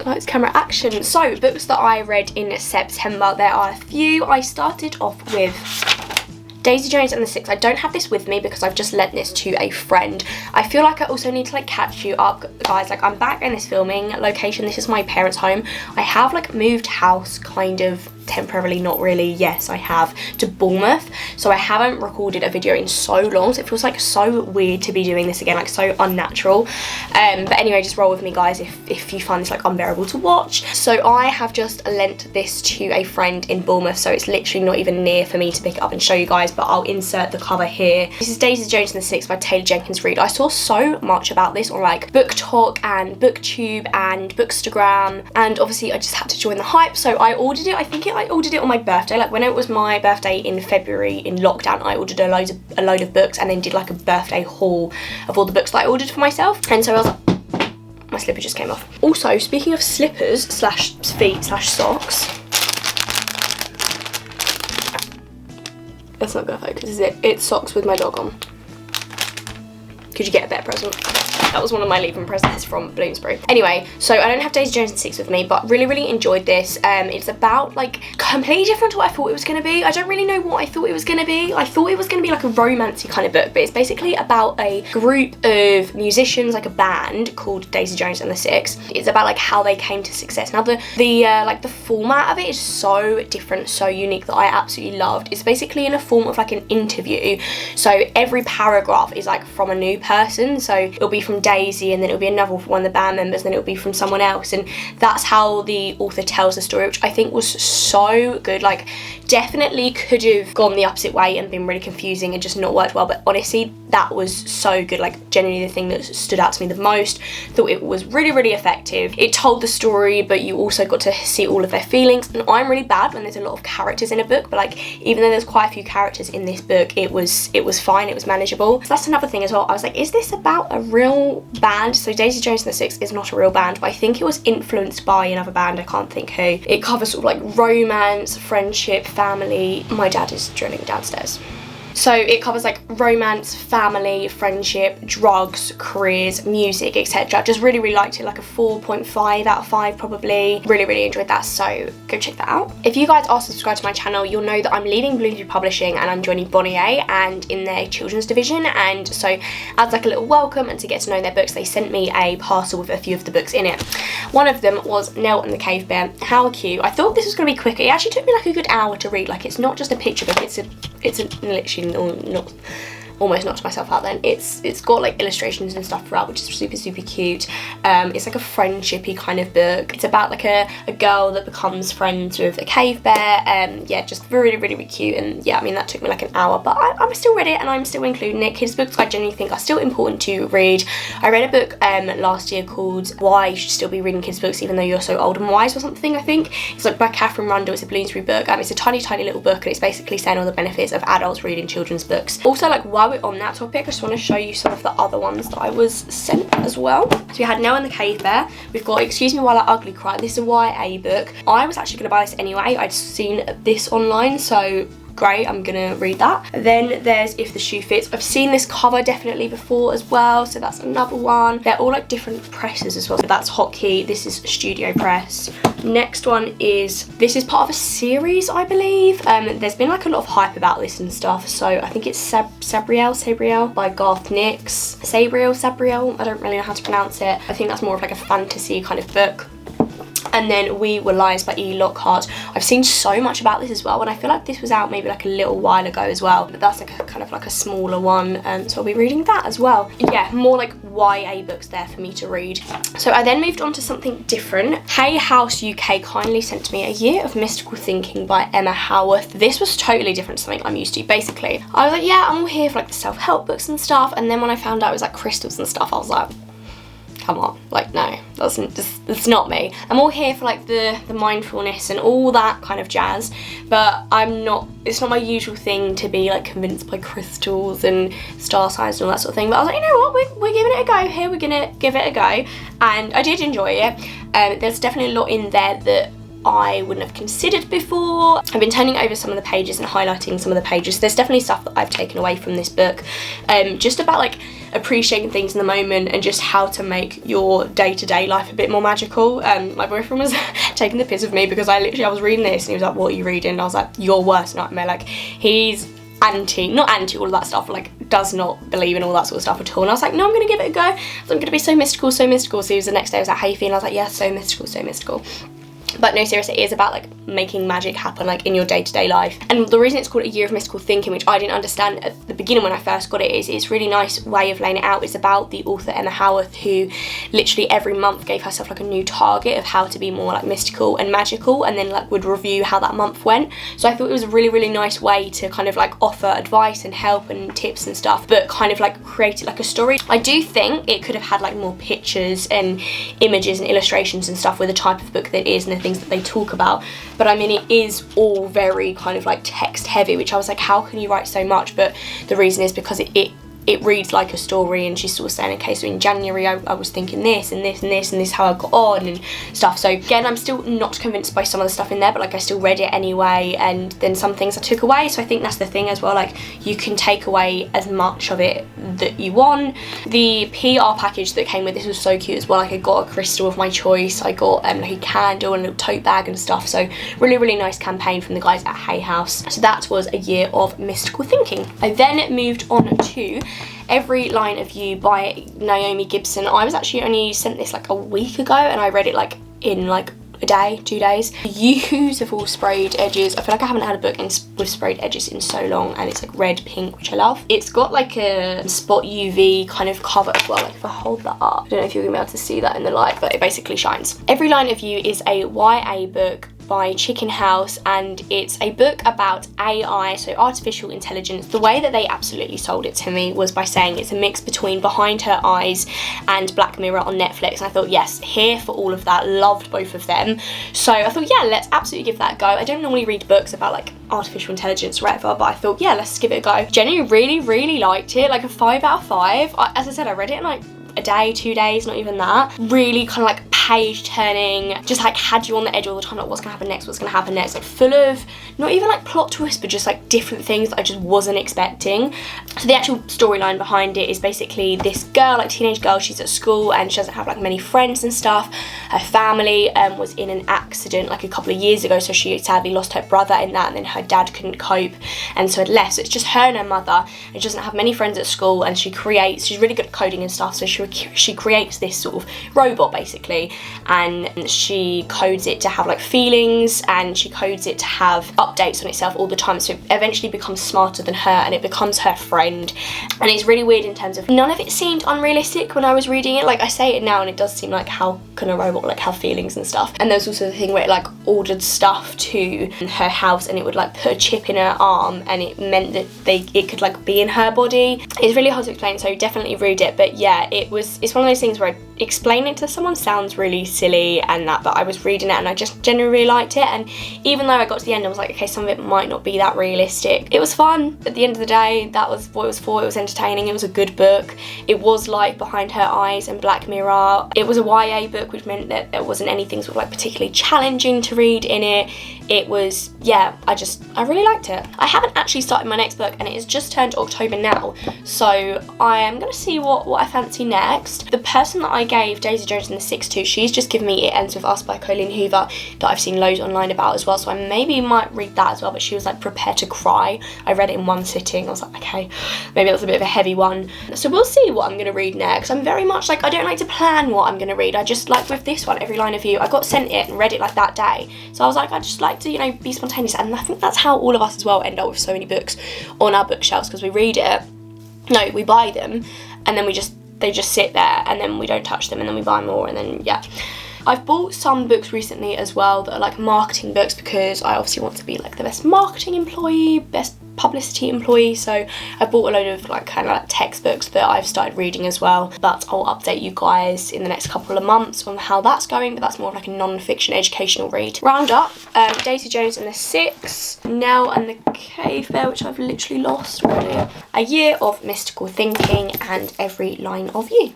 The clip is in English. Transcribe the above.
Lights, camera, action. So, books that I read in September, there are a few. I started off with Daisy Jones and the Six. I don't have this with me because I've just lent this to a friend. I feel like I also need to like catch you up, guys. Like, I'm back in this filming location. This is my parents' home. I have like moved house kind of temporarily, not really, yes I have, to Bournemouth, so I haven't recorded a video in so long, so it feels like so weird to be doing this again, like so unnatural. But anyway, just roll with me, guys, if you find this like unbearable to watch. So I have just lent this to a friend in Bournemouth, so it's literally not even near for me to pick it up and show you guys, but I'll insert the cover here. This is Daisy Jones and the Six by Taylor Jenkins Reid. I saw so much about this on like Book Talk and BookTube and Bookstagram, and obviously I just had to join the hype, so I ordered it. I ordered it on my birthday. Like, when it was my birthday in February in lockdown, I ordered a load of books and then did like a birthday haul of all the books that I ordered for myself. And so I was like, my slipper just came off. Also, speaking of slippers slash feet slash socks, that's not gonna focus, is it? It's socks with my dog on. Could you get a better present? That was one of my leaving presents from Bloomsbury. Anyway, so I don't have Daisy Jones and Six with me, but really enjoyed this. It's about like completely different to what I thought it was going to be. I don't really know what I thought it was going to be. I thought it was going to be like a romancy kind of book, but it's basically about a group of musicians, like a band called Daisy Jones and the Six. It's about like how they came to success. Now the format of it is so different, so unique, that I absolutely loved. It's basically in a form of like an interview. So every paragraph is like from a new person. So it'll be from Daisy, and then it'll be another one of the band members, then it'll be from someone else, and that's how the author tells the story, which I think was so good. Like, definitely could have gone the opposite way and been really confusing and just not worked well, but honestly that was so good. Like, genuinely the thing that stood out to me the most. Thought it was really effective. It told the story, but you also got to see all of their feelings, and I'm really bad when there's a lot of characters in a book, but like, even though there's quite a few characters in this book, it was fine, it was manageable. So that's another thing as well. I was like, is this about a real band? So Daisy Jones and the Six is not a real band, but I think it was influenced by another band, I can't think who. It covers sort of like romance, friendship, family. My dad is drilling downstairs. So it covers like romance, family, friendship, drugs, careers, music, etc. Just really liked it, like a 4.5 out of 5 probably. Really enjoyed that, so go check that out. If you guys are subscribed to my channel, you'll know that I'm leaving Bloomsbury Publishing and I'm joining Bonnier and in their children's division, and so as like a little welcome and to get to know their books, they sent me a parcel with a few of the books in it. One of them was Nell and the Cavebear. How cute. I thought this was going to be quicker. It actually took me like a good hour to read. Like, it's not just a picture book, it's literally almost knocked myself out then. It's got like illustrations and stuff throughout, which is super cute. It's like a friendshipy kind of book. It's about like a girl that becomes friends with a cave bear. Yeah, just really cute. And yeah, I mean, that took me like an hour, but I'm still read it and I'm still including it. Kids books I genuinely think are still important to read. I read a book last year called Why You Should Still Be Reading Kids Books Even Though You're So Old and Wise or something, I think. It's like by Catherine Rundle. It's a Bloomsbury book. It's a tiny little book, and it's basically saying all the benefits of adults reading children's books. Also, like, while we're on that topic, I just want to show you some of the other ones that I was sent as well. So we had Nell and the Cavebear. We've got Excuse Me While I Ugly Cry. This is a YA book. I was actually going to buy this anyway. I'd seen this online, so great, I'm gonna read that. Then there's If the Shoe Fits. I've seen this cover definitely before as well, so that's another one. They're all like different presses as well. So that's Hotkey, this is Studio Press. Next one is, this is part of a series, I believe. There's been like a lot of hype about this and stuff, so I think it's Sabriel by Garth Nix. Sabriel, I don't really know how to pronounce it. I think that's more of like a fantasy kind of book. And then We Were Lions by E. Lockhart. I've seen so much about this as well, and I feel like this was out maybe like a little while ago as well, but that's like a kind of like a smaller one, so I'll be reading that as well. Yeah, more like YA books there for me to read. So I then moved on to something different. Hay House UK kindly sent me A Year of Mystical Thinking by Emma Howarth. This was totally different to something I'm used to. Basically, I was like, yeah, I'm all here for like the self-help books and stuff, and then when I found out it was like crystals and stuff, I was like, come on, like, no, that's not me. I'm all here for like the mindfulness and all that kind of jazz, but it's not my usual thing to be like convinced by crystals and star signs and all that sort of thing. But I was like, you know what, we're giving it a go here, we're gonna give it a go, and I did enjoy it. There's definitely a lot in there that I wouldn't have considered before. I've been turning over some of the pages and highlighting some of the pages. There's definitely stuff that I've taken away from this book, just about like appreciating things in the moment and just how to make your day-to-day life a bit more magical. My boyfriend was taking the piss of me because I was reading this and he was like, what are you reading? And I was like, your worst nightmare. Like, he's not anti all of that stuff, like does not believe in all that sort of stuff at all. And I was like, no, I'm gonna give it a go. I'm gonna be so mystical, so mystical. So he was the next day, I was like, how you feeling? I was like, yeah, so mystical, so mystical. But no, seriously, it is about like making magic happen like in your day-to-day life. And the reason it's called A Year of Mystical Thinking, which I didn't understand at the beginning when I first got it, is it's a really nice way of laying it out. It's about the author Emma Howarth, who literally every month gave herself like a new target of how to be more like mystical and magical, and then like would review how that month went. So I thought it was a really, really nice way to kind of like offer advice and help and tips and stuff, but kind of like create it like a story. I do think it could have had like more pictures and images and illustrations and stuff with the type of book that it is and the things that they talk about, but I mean, it is all very kind of like text heavy, which I was like, how can you write so much? But the reason is because it reads like a story, and she's sort of saying, okay, so in January I was thinking this and this and this and this is how I got on and stuff. So again, I'm still not convinced by some of the stuff in there, but like I still read it anyway, and then some things I took away. So I think that's the thing as well, like you can take away as much of it that you want. The PR package that came with this was so cute as well. Like I got a crystal of my choice, I got like a candle and a little tote bag and stuff. So really, really nice campaign from the guys at Hay House. So that was A Year of Mystical Thinking. I then moved on to Every Line of You by Naomi Gibson. I was actually only sent this like a week ago, and I read it like in like a day, 2 days. Beautiful sprayed edges. I feel like I haven't had a book with sprayed edges in so long, and it's like red pink, which I love. It's got like a spot UV kind of cover as well. Like if I hold that up, I don't know if you're gonna be able to see that in the light, but it basically shines. Every Line of You is a YA book by Chicken House, and it's a book about AI, so artificial intelligence. The way that they absolutely sold it to me was by saying it's a mix between Behind Her Eyes and Black Mirror on Netflix, and I thought, yes, here for all of that. Loved both of them. So I thought, yeah, let's absolutely give that a go. I don't normally read books about like artificial intelligence or whatever, but I thought, yeah, let's give it a go. Genuinely really, really liked it. Like a 5 out of 5. As I said, I read it in like a day, 2 days, not even that. Really kind of like page turning, just like had you on the edge all the time, like what's gonna happen next, what's gonna happen next, like full of not even like plot twists, but just like different things that I just wasn't expecting. So the actual storyline behind it is basically this girl, like teenage girl, she's at school and she doesn't have like many friends and stuff. Her family was in an accident like a couple of years ago, so she sadly lost her brother in that, and then her dad couldn't cope and so had left. So it's just her and her mother, and she doesn't have many friends at school, and she's really good at coding and stuff, so she creates this sort of robot basically, and she codes it to have like feelings, and she codes it to have updates on itself all the time, so it eventually becomes smarter than her and it becomes her friend. And it's really weird in terms of none of it seemed unrealistic when I was reading it. Like I say it now and it does seem like, how can a robot like have feelings and stuff? And there's also the thing where it like ordered stuff to her house and it would like put a chip in her arm, and it meant that it could like be in her body. It's really hard to explain, so definitely read it. But yeah, it's one of those things where explaining it to someone sounds really silly and that, but I was reading it and I just genuinely really liked it. And even though I got to the end, I was like, okay, some of it might not be that realistic. It was fun. At the end of the day, that was what it was for. It was entertaining. It was a good book. It was like Behind Her Eyes and Black Mirror. It was a YA book, which meant that there wasn't anything sort of like particularly challenging to read in it. It was, yeah, I really liked it. I haven't actually started my next book, and it has just turned October now, so I am gonna see what I fancy next. The person that I gave Daisy Jones and the Six to, she's just given me It Ends With Us by Colleen Hoover, that I've seen loads online about as well, so I maybe might read that as well. But she was like, prepare to cry. I read it in one sitting. I was like, okay, maybe that's a bit of a heavy one. So we'll see what I'm gonna read next. I'm very much like, I don't like to plan what I'm gonna read. I just like with this one, Every Line of You, I got sent it and read it like that day, so I was like, I just like to, you know, be spontaneous. And I think that's how all of us as well end up with so many books on our bookshelves, because we read it, no, we buy them, and then they just sit there, and then we don't touch them, and then we buy more, and then yeah. I've bought some books recently as well that are like marketing books, because I obviously want to be like the best marketing employee, best publicity employee, so I bought a load of like kind of like textbooks that I've started reading as well, but I'll update you guys in the next couple of months on how that's going. But that's more of like a non-fiction educational read. Round up, Daisy Jones and the Six, Nell and the Cavebear, which I've literally lost already, A Year of Mystical Thinking, and Every Line of You.